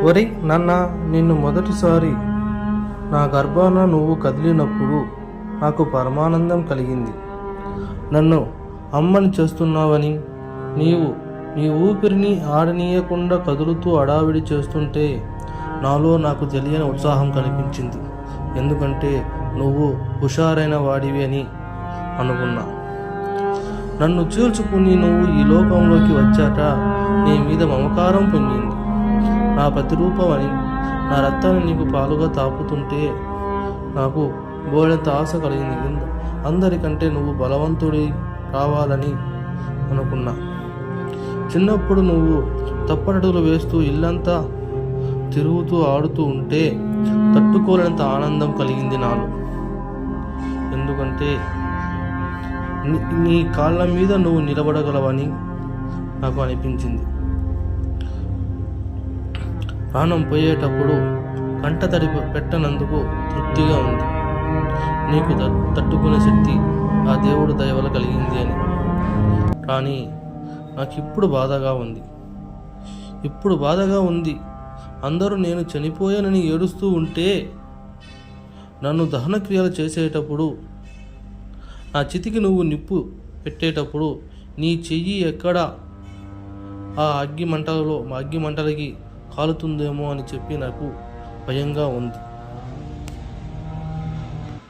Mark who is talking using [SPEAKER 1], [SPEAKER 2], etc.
[SPEAKER 1] ఒరే నాన్న, నిన్ను మొదటిసారి నా గర్భాన నువ్వు కదిలినప్పుడు నాకు పరమానందం కలిగింది. నన్ను అమ్మని చేస్తున్నావని, నీవు నీ ఊపిరిని ఆడనీయకుండా కదులుతూ అడావిడి చేస్తుంటే నాలో నాకు తెలియని ఉత్సాహం కనిపించింది. ఎందుకంటే నువ్వు హుషారైన వాడివి అని అనుకున్నా. నన్ను చీల్చుకుని నువ్వు ఈ లోకంలోకి వచ్చాక నీ మీద మమకారం పొంగింది. నా ప్రతిరూపమని, నా రక్తాన్ని నీకు పాలుగా తాపుతుంటే నాకు బోలెంత ఆశ కలిగింది. అందరికంటే నువ్వు బలవంతుడి కావాలని అనుకున్నా. చిన్నప్పుడు నువ్వు తప్పటడుగులు వేస్తూ ఇల్లంతా తిరుగుతూ ఆడుతూ ఉంటే తట్టుకోలేనంత ఆనందం కలిగింది నాలో. ఎందుకంటే నీ కాళ్ళ మీద నువ్వు నిలబడగలవని నాకు అనిపించింది. ప్రాణం పోయేటప్పుడు కంట తడి పెట్టనందుకు తృప్తిగా ఉంది. నీకు తట్టుకునే శక్తి ఆ దేవుడు దయ వల్ల కలిగింది అని. కానీ నాకు ఇప్పుడు బాధగా ఉంది. అందరూ నేను చనిపోయానని ఏడుస్తూ ఉంటే, నన్ను దహనక్రియలు చేసేటప్పుడు, నా చితికి నువ్వు నిప్పు పెట్టేటప్పుడు నీ చెయ్యి ఎక్కడ ఆ అగ్గి మంటలకి కాలుతుందేమో అని చెప్పి నాకు భయంగా ఉంది.